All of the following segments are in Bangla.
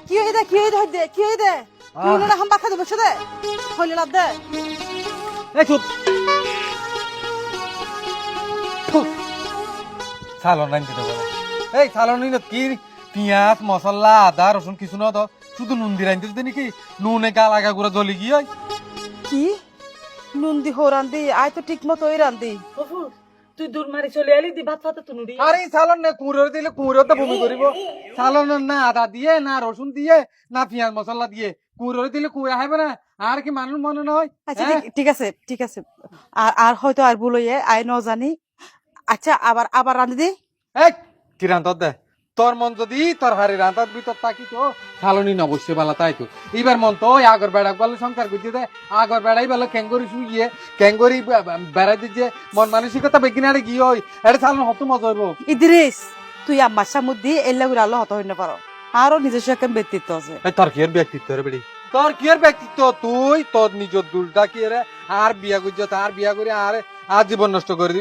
কি হয়ে দে কি হয়ে দে কি হয়ে দে তুই না হাম বাখা দে বসে দে হইলে লাভ দে এই চুপ সালন রাইন দিতে বলে এই সালন নিন কি পিঁয়াজ মশলা আদা রসুন কিছু না তো শুধু নুন দিয়ে রাইন দিতে নাকি নুনে গা লাগা করে জ্বলি গিয়ে কি নুন দি হো রান্দি আয় তো ঠিক মতো ওই রান্দি তুই দূর মারি চলে এলি দি ভাত ফাতে তুনুরি আরে সালন না কুড়ো দিলে কুড়ো তো বমি করিব সালন না আদা দিয়ে না রসুন দিয়ে না পেঁয়াজ মশলা দিয়ে কুড়ো দিলে কুড়া হবে না আর কি মানুষ মনে নয় আচ্ছা ঠিক আছে আর হয়তো আর ভুল হইয়ে আয় ন জানি আচ্ছা আবার আবার রান্ধি দি এই কি রান্তর দে তোর মন যদি তোর হারি রান্তার ভিতর থাকি তো সালনি অবশ্যই বেলা তাই তো এবার মন তো ওই আগর বেড়া বলে সংসার করতে দে আগর বেড়াই বলে ক্যাঙ্গরি শুইয়ে ক্যাঙ্গরি বেড়াই দিচ্ছে মন মানসিকতা বেগিনারে গিয়ে ওই এটা সালন হত মজা হইব ইদ্রিস তুই আমার সামুদ্দি এল্লা করে আল্লাহ হত হইতে পারো আরো নিজস্ব একটা ব্যক্তিত্ব আছে তোর কি এর ব্যক্তিত্ব রে বেড়ি তোর কি এর ব্যক্তিত্ব তুই তোর নিজের দুলটা কি রে আর বিয়া করছ তার বিয়া করে আর জীবন নষ্ট করে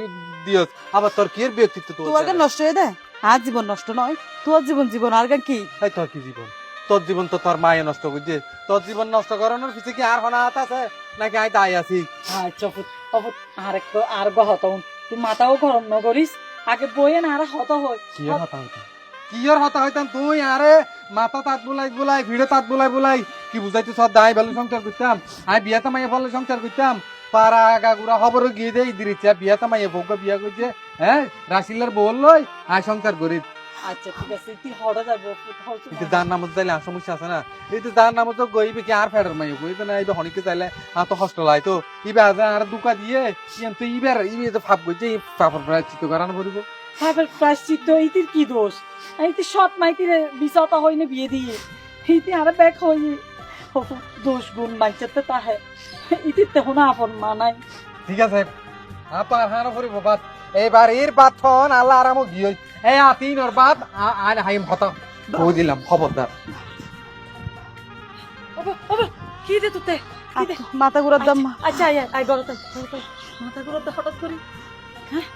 দিয়স আবার তোর কি এর ব্যক্তিত্ব তোর গান নষ্ট হয়ে দে আর জীবন নষ্ট নয় তোর জীবন আর গান কি এই তোর কি জীবন তোর জীবন তো তোর মায়ে নষ্ট করছে তোর জীবন নষ্ট করানোর পিছে কি আর হনা হাত আছে নাকি আই তাই আছি আচ্ছা অফুত আর একটু আর গহত তুই মাথাও গরম ন করিস আগে বইয়ে না আর হত হয় কি এর হতা হইতাম কি এর হতা হইতাম তুই আরে মাথা তাত বুলাই ভিড়ে তাত বুলাই কি বুঝাইতে সব দাই বেলু সংসার করতাম আই বিয়াতে মাইয়ে বলে সংসার করতাম পাড়া আগা গুড়া খবর গিয়ে দেই দিরিছে বিয়াতে মাইয়ে বউক বিয়া করছে হ্যাঁ রাসিলার বল লই আই সংসার করি আচ্ছা ঠিক আছে তুই হড়া যাবো কিন্তু যার নামত যাইলে আর সমস্যা আছে না এই তো যার নামত তো গইবে কি আর ফেডার মাইয়ে গইবে না এইবে হনিকে চাইলে আর তো কষ্ট লাই তো ইবে আজ আর দুকা দিয়ে তো ইবে তো ফাপ করছে ফাপর প্রায় চিত্ত করানো পড়িব ফাইবার প্রায়শ্চিত্ত এইটির কি দোষ এইটি সৎ মাইতির বিছাতা হইনে বিয়ে দিয়ে এইটি আর ব্যাক হইনি দোষ গুণ মাইচাতে তাহে ইতি তেহনা আপন মানাই ঠিক আছে আপনার হানো পড়িব বাদ এইবার এর বাদ ফোন আল্লাহ আরাম গিয়ে এই আতিনর বাদ আর হাইম হতা বই দিলাম খবরদার কি দে তুতে মাথা ঘুরার দাম আচ্ছা আই গলতে মাথা ঘুরাতে হঠাৎ করি হ্যাঁ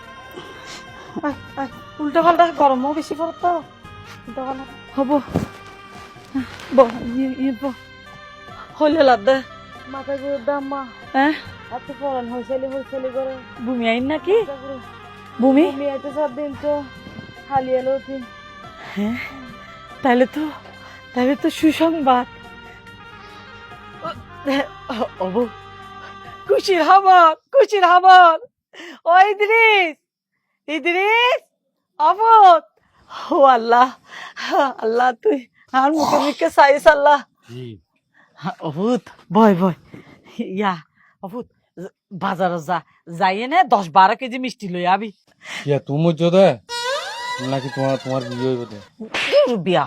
উল্টা পাল্টা গরমও বেশি পড়ত তো উল্টা পাল্টা হব হইলে লাভ দে মাথা ঘুরার দাম মা হ্যাঁ এত পড়ান হইসালি করে ভূমি আইন নাকি ভূমি এত সব দিন তো খালি এলো হ্যাঁ তাহলে তো সুসংবাদ অবু খুশির খবর ও ইদ্রিস অবুত ও আল্লাহ তুই আর মুখে চাইস আল্লাহ অবুত বয় ইয়া অবুত বাজারে যাইয়ে নে 10-12 কেজি মিষ্টি লই আবি ইয়া তুমি যদি নাকি তোমার বিয়ে হইব দে বিয়া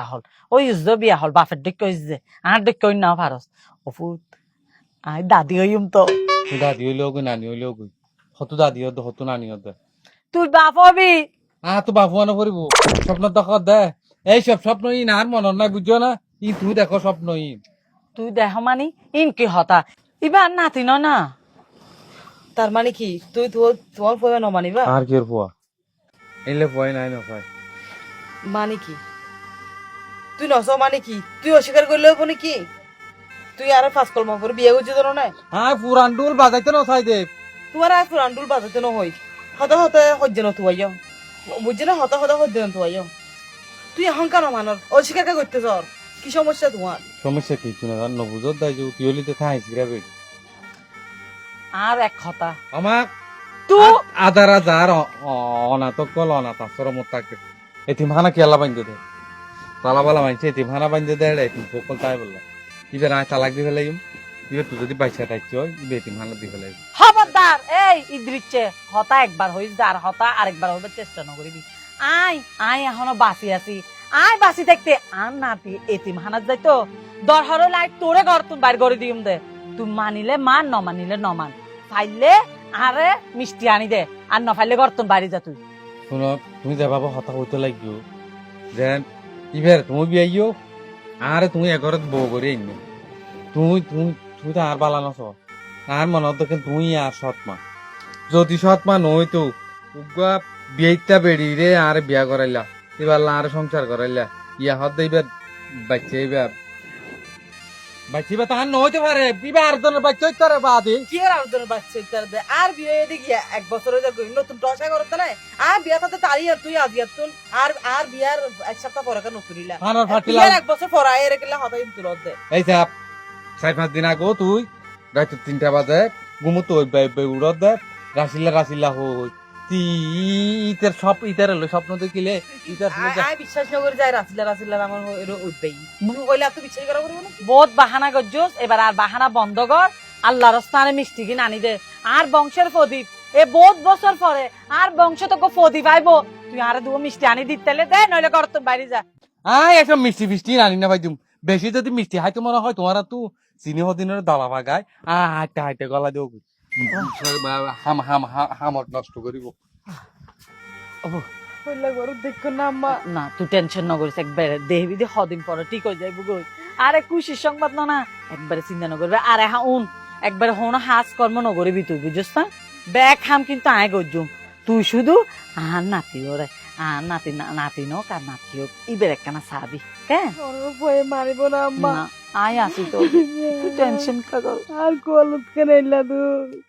হল ওই বিয়া হল বাপের ডেক যে আর ডেক কই না পারস অবুত আই দাদি হইম তো তুই দাদি হইলেও কই নানি হইলেও কই হতু দাদি হত হতু নানি হত তুই বাপ হবি তো বাবু আনো পড়িব স্বপ্ন দেখো দে এই সব স্বপ্ন ইন আর মনর নাই বুঝছো না তুই দেখো স্বপ্ন তুই দেখ মানি ইন কি হতা ইবার নাতি না তার মানে কি তুই তোমার পয় ন মানিবা আর কি ফুয়া এলে ভয় নাই না ভাই মানে কি তুই নস মানে কি তুই অস্বীকার করলে মানে কি তুই আর ফাঁস কলম করে বিয়ে করছিস তো না হ্যাঁ পুরান ডুল বাজাইতে না চাই দে তোমার আর পুরান্ডুল বাজাতে ন হই হতে সহ্য ন তুই বুঝছি না হতে সহ্য ন তুই তুই অহংকার মানর অস্বীকার করতে চর কি সমস্যা তোমার সমস্যা কি তুই না নবুজত দাই যে পিওলিতে থাইছি রে বেটি আর এক কথা আমাক তু আদার আদার অনাথক কল অনাথ আশ্রমত থাকে এতিমখানা কেলা বান্ধে দে তালা মানছে এতিমখানা বান্ধে দে এতিম সকল তাই বললে ইবে না তালাক দি ফেলাইম ইবে তুই যদি পয়সা থাকছ ইবে এতিমখানা দি ফেলাইম খবরদার এই ইদ্রিচ্ছে হতা একবার হইস আর হতা আরেকবার হইবার চেষ্টা ন করিবি আই এখনো বাঁচি আছি আই বাঁচি দেখতে আর নাতি এতিমখানাত যাইতো দরহর লাইট তোরে ঘর তুন বাইর করে দিম দে তুই মানিলে মান ন মানিলে ন মান ফাইলে আরে মিষ্টি আনি দে আর ন ফাইলে ঘর তুন বাইরে যা তুই শুনো তুমি যে বাবা হতা হইতে লাগিও দেন ইবের তুমি বিয়াইও আরে তুমি এঘরত বউ করে আইনি তুমি তো আর বালা নছ আর মনে দেখেন তুই আর সৎমা যদি সৎমা নই তো বিয়েটা বেড়ি রে আর বিয়া করাইলা এবার আর সংসার করাইলা ইয়া হদ এইবার বাচ্চা এইবার বাচ্চা তাহার নইতে পারে বিবাহ আর জনের বাচ্চা হইতে পারে বাদে কি আর আবেদনের বাচ্চা ইত্যার দে আর বিয়ে দেখি 1 বছর হয়ে যাবে নতুন টসা করতে নাই আর বিয়া তাতে তারি আর তুই আদিয়া তুন আর বিয়ার 1 সপ্তাহ পরে কেন নতুনিলা ফানার ফাটিলা বিয়ার 1 বছর পরে আয় রেখলা হতাই তুলত দে এই চাপ 4-5 দিন আগো তুই রাত 3টা বাজে ঘুমতো ওই উড়ত দে রাসিল্লা হই ইতের সব ইতার হলো স্বপ্ন দেখিলে ইতার আয় বিশ্বাস না করে যায় রাসিলা আমার এরো উঠবেই তুমি কইলে আর তো বিশ্বাস করা করবে না বহুত বাহানা গজ্জুস এবার আর বাহানা বন্ধ কর আল্লাহর স্থানে মিষ্টি কিনে আনি দে আর বংশের প্রদীপ এ বহুত বছর পরে আর বংশ তোকে প্রদীপ আইব তুই আরে দু মিষ্টি আনি দিতেলে দে নইলে কর তোর বাইরে যা আয় এসব মিষ্টি ফিষ্টি আনি না ভাই তুমি বেশি যদি মিষ্টি হাইতে মনে হয় তোমার তো চিনি হদিনের দালা ভাগায় হাইতে হাইতে গলা দিও হামত নষ্ট করিব কইলা গরু দেখো না আম্মা না তুই টেনশন না করিস একবারে দেহবি দে হদিন পরে ঠিক হয়ে যাইব গই আরে খুশির সংবাদ না একবারে চিন্তা না করবে আরে হ্যাঁ উন একবারে হন হাস কর্ম ন করিবি তুই বুঝছ না ব্যাগ খাম কিন্তু আয় গজ্জুম তুই শুধু আর নাতি ওরে আর নাতি নোক আর নাতি হোক ইবের একখানা সাবি কে ওর ভয়ে মারিব না আম্মা না আয় আসি তো তুই টেনশন কা কর আর কলত কেন ইল্লা তুই